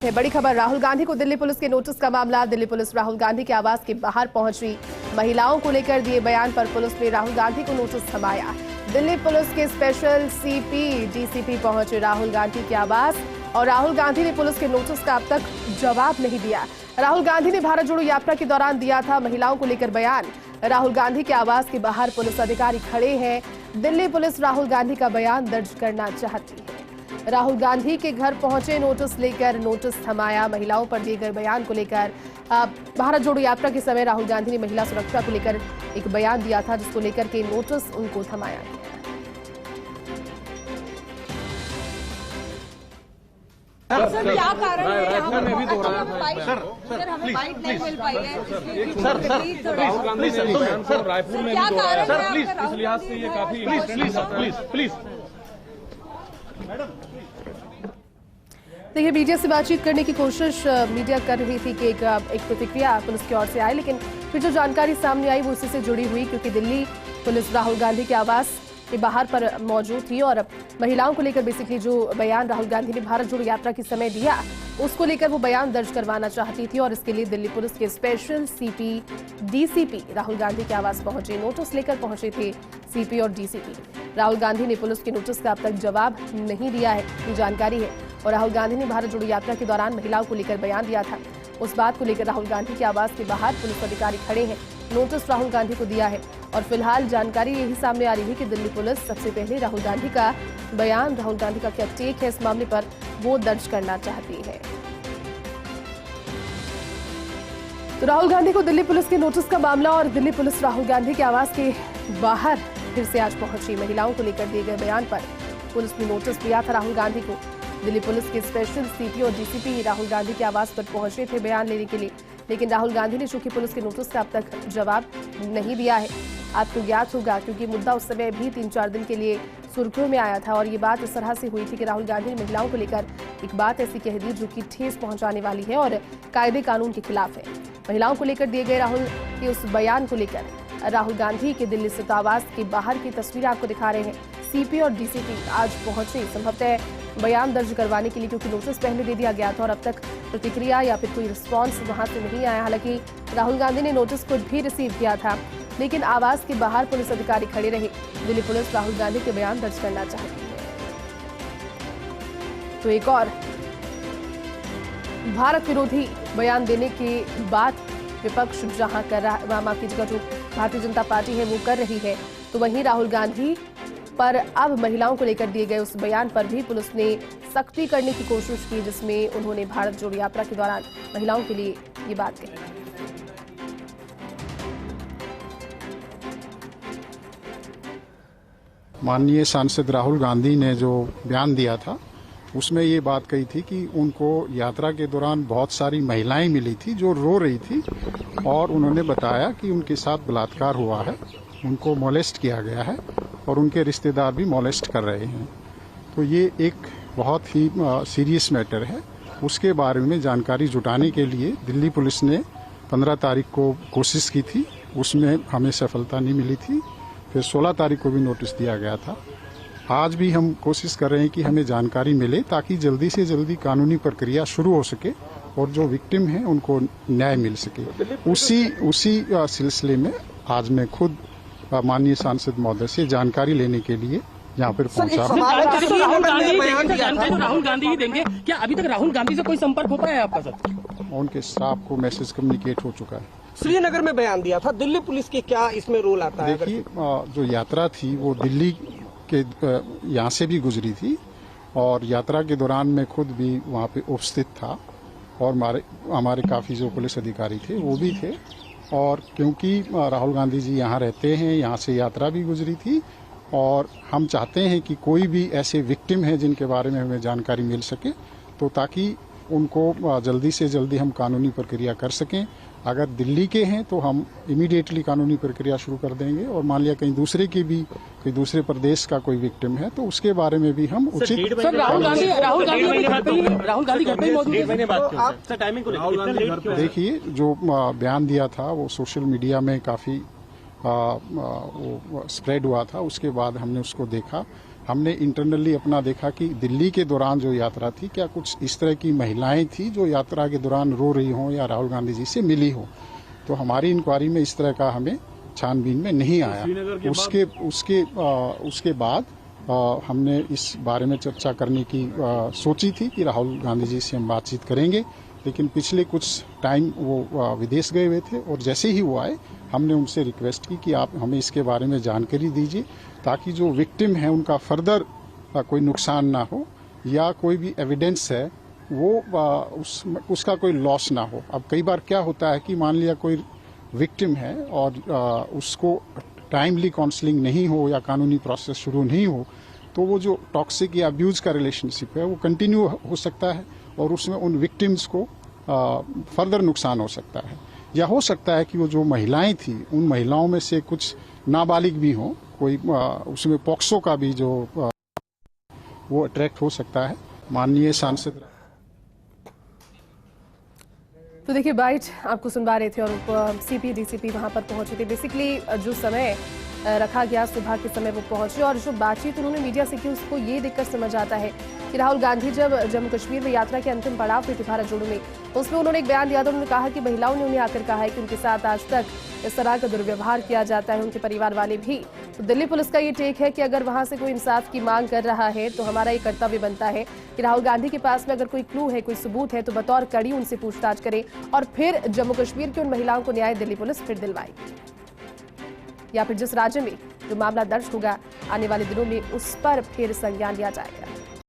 बड़ी खबर, राहुल गांधी को दिल्ली पुलिस के नोटिस का मामला। दिल्ली पुलिस राहुल गांधी के आवास के बाहर पहुंची। महिलाओं को लेकर दिए बयान पर पुलिस ने राहुल गांधी को नोटिस थमाया। दिल्ली पुलिस के स्पेशल सीपी डीसीपी पहुंचे राहुल गांधी के आवास और राहुल गांधी ने पुलिस के नोटिस का अब तक जवाब नहीं दिया। राहुल गांधी ने भारत जोड़ो यात्रा के दौरान दिया था महिलाओं को लेकर बयान। राहुल गांधी के आवास के बाहर पुलिस अधिकारी खड़े हैं। दिल्ली पुलिस राहुल गांधी का बयान दर्ज करना चाहती है। राहुल गांधी के घर पहुंचे, नोटिस लेकर नोटिस थमाया। महिलाओं पर दिए गए बयान को लेकर भारत जोड़ो यात्रा के समय राहुल गांधी ने महिला सुरक्षा को लेकर एक बयान दिया था, जिसको लेकर के नोटिस उनको थमाया गया। सर क्या कारण है? सर हमें बाइट नहीं मिल पाई है। सर राहुल गांधी ने सर रायपुर में भी दोहराया। सर प्लीज इस लिहाज से ये काफी प्लीज देखिए, मीडिया से बातचीत करने की कोशिश मीडिया कर रही थी कि एक प्रतिक्रिया पुलिस की ओर से आई, लेकिन फिर जो जानकारी सामने आई वो उसी से जुड़ी हुई, क्योंकि दिल्ली पुलिस राहुल गांधी के आवास के बाहर पर मौजूद थी और महिलाओं को लेकर बेसिकली जो बयान राहुल गांधी ने भारत जोड़ो यात्रा के समय दिया उसको लेकर वो बयान दर्ज करवाना चाहती थी और इसके लिए दिल्ली पुलिस के special CP DCP Rahul Gandhi के आवास पहुंचे। नोटिस लेकर पहुंचे थे सीपी और डीसीपी। राहुल गांधी ने पुलिस के नोटिस का अब तक जवाब नहीं दिया है, ये जानकारी है। और राहुल गांधी ने भारत जोड़ो यात्रा के दौरान महिलाओं को लेकर बयान दिया था, उस बात को लेकर राहुल गांधी के आवास के बाहर पुलिस अधिकारी खड़े हैं। नोटिस राहुल गांधी को दिया है और फिलहाल जानकारी यही सामने आ रही है कि दिल्ली पुलिस सबसे पहले राहुल गांधी का बयान, राहुल गांधी का क्या टेक है इस मामले पर, वो दर्ज करना चाहती है। तो राहुल गांधी को दिल्ली पुलिस के नोटिस का मामला और दिल्ली पुलिस राहुल गांधी के आवास के बाहर फिर से आज पहुंची। महिलाओं को लेकर दिए गए बयान पर पुलिस ने नोटिस दिया था राहुल गांधी को। दिल्ली पुलिस के स्पेशल सीपी और डीसीपी राहुल गांधी के आवास पर पहुंचे थे बयान लेने के लिए, लेकिन राहुल गांधी ने चूंकि पुलिस के नोटिस का अब तक जवाब नहीं दिया है। आपको ज्ञात होगा क्योंकि मुद्दा उस समय भी 3-4 दिन के लिए सुर्खियों में आया था और ये बात इस तरह से हुई थी कि राहुल गांधी ने महिलाओं को लेकर एक बात ऐसी कह दी जो कि ठेस पहुंचाने वाली है और कायदे कानून के खिलाफ है। महिलाओं को लेकर दिए गए राहुल के उस बयान को लेकर राहुल गांधी के दिल्ली स्थित आवास के बाहर की तस्वीरें आपको दिखा रहे हैं। सीपी और डीसीपी आज पहुंचे संभवतः बयान दर्ज करवाने के लिए, क्योंकि नोटिस पहले दे दिया गया था और अब तक प्रतिक्रिया या फिर कोई रिस्पांस वहां से नहीं आया। हालांकि राहुल गांधी ने नोटिस खुद भी रिसीव किया था, लेकिन आवास के बाहर पुलिस अधिकारी खड़े रहे। दिल्ली पुलिस राहुल गांधी के बयान दर्ज करना चाहती है। तो एक और भारत विरोधी बयान देने के बाद विपक्ष जहां कर रहा, माफ कीजिएगा, जो भारतीय जनता पार्टी है वो कर रही है, तो वहीं राहुल गांधी पर अब महिलाओं को लेकर दिए गए उस बयान पर भी पुलिस ने सख्ती करने की कोशिश की, जिसमें उन्होंने भारत जोड़ो यात्रा के दौरान महिलाओं के लिए ये बात कही। माननीय सांसद राहुल गांधी ने जो बयान दिया था उसमें ये बात कही थी कि उनको यात्रा के दौरान बहुत सारी महिलाएं मिली थी जो रो रही थी और उन्होंने बताया कि उनके साथ बलात्कार हुआ है, उनको मोलेस्ट किया गया है और उनके रिश्तेदार भी मोलेस्ट कर रहे हैं। तो ये एक बहुत ही सीरियस मैटर है। उसके बारे में जानकारी जुटाने के लिए दिल्ली पुलिस ने 15 तारीख को कोशिश की थी, उसमें हमें सफलता नहीं मिली थी। फिर 16 तारीख को भी नोटिस दिया गया था। आज भी हम कोशिश कर रहे हैं कि हमें जानकारी मिले ताकि जल्दी से जल्दी कानूनी प्रक्रिया शुरू हो सके और जो विक्टिम हैं उनको न्याय मिल सके। उसी सिलसिले में आज मैं खुद माननीय सांसद महोदय से जानकारी लेने के लिए यहाँ पर पहुँचा। राहुल गांधी ही देंगे क्या? अभी तक राहुल गांधी से कोई संपर्क हो पाया है आपका? सर उनके स्टाफ को मैसेज कम्युनिकेट हो चुका है। श्रीनगर में बयान दिया था, दिल्ली पुलिस की क्या इसमें रोल आता है? देखिए, जो यात्रा थी वो दिल्ली के यहाँ से भी गुजरी थी और यात्रा के दौरान मैं खुद भी वहाँ पे उपस्थित था और हमारे काफ़ी जो पुलिस अधिकारी थे वो भी थे। और क्योंकि राहुल गांधी जी यहाँ रहते हैं, यहाँ से यात्रा भी गुजरी थी और हम चाहते हैं कि कोई भी ऐसे विक्टिम हैं जिनके बारे में हमें जानकारी मिल सके, तो ताकि उनको जल्दी से जल्दी हम कानूनी प्रक्रिया कर सकें। अगर दिल्ली के हैं तो हम इमीडिएटली कानूनी प्रक्रिया शुरू कर देंगे और मान लिया कहीं दूसरे की भी, कोई दूसरे प्रदेश का कोई विक्टिम है तो उसके बारे में भी हम उचित। राहुल गांधी घर पे मौजूद है। देखिए, जो बयान दिया था वो सोशल मीडिया में काफ़ी स्प्रेड हुआ था, उसके बाद हमने उसको देखा। हमने इंटरनली अपना देखा कि दिल्ली के दौरान जो यात्रा थी, क्या कुछ इस तरह की महिलाएं थी जो यात्रा के दौरान रो रही हों या राहुल गांधी जी से मिली हो। तो हमारी इंक्वायरी में इस तरह का हमें छानबीन में नहीं आया। उसके बाद हमने इस बारे में चर्चा करने की सोची थी कि राहुल गांधी जी से हम बातचीत करेंगे, लेकिन पिछले कुछ टाइम वो विदेश गए हुए थे और जैसे ही वो आए हमने उनसे रिक्वेस्ट की कि आप हमें इसके बारे में जानकारी दीजिए, ताकि जो विक्टिम है उनका फर्दर कोई नुकसान ना हो या कोई भी एविडेंस है वो उसका कोई लॉस ना हो। अब कई बार क्या होता है कि मान लिया कोई विक्टिम है और उसको टाइमली काउंसलिंग नहीं हो या कानूनी प्रोसेस शुरू नहीं हो, तो वो जो टॉक्सिक या अब्यूज का रिलेशनशिप है वो कंटिन्यू हो सकता है और उसमें उन विक्टिम्स को फर्दर नुकसान हो सकता है। या हो सकता है कि वो जो महिलाएं थी उन महिलाओं में से कुछ नाबालिग भी हों, कोई उसमें पॉक्सो का भी जो वो अट्रैक्ट हो सकता है। माननीय सांसद तो देखिए बाइट आपको सुनवा रहे थे और सीपी डीसीपी वहां पर पहुंचे थे। बेसिकली जो समय रखा गया सुबह के समय वो पहुंचे और जो बातचीत उन्होंने मीडिया से की उसको ये देखकर समझ आता है कि राहुल गांधी जब जम्मू कश्मीर में यात्रा के अंतिम पड़ाव पे थे भारत जोड़ो में, तो उसमें उन्होंने एक बयान दिया था। उन्होंने कहा कि महिलाओं ने उन्हें आकर कहा है कि उनके साथ आज तक इस तरह का दुर्व्यवहार किया जाता है, उनके परिवार वाले भी। तो दिल्ली पुलिस का ये टेक है कि अगर वहां से कोई इंसाफ की मांग कर रहा है तो हमारा ये कर्तव्य बनता है कि राहुल गांधी के पास में अगर कोई क्लू है, कोई सबूत है, तो बतौर कड़ी उनसे पूछताछ करें और फिर जम्मू कश्मीर की उन महिलाओं को न्याय दिल्ली पुलिस फिर दिलवाएगी, या फिर जिस राज्य में जो मामला दर्ज होगा आने वाले दिनों में उस पर फिर संज्ञान लिया जाएगा।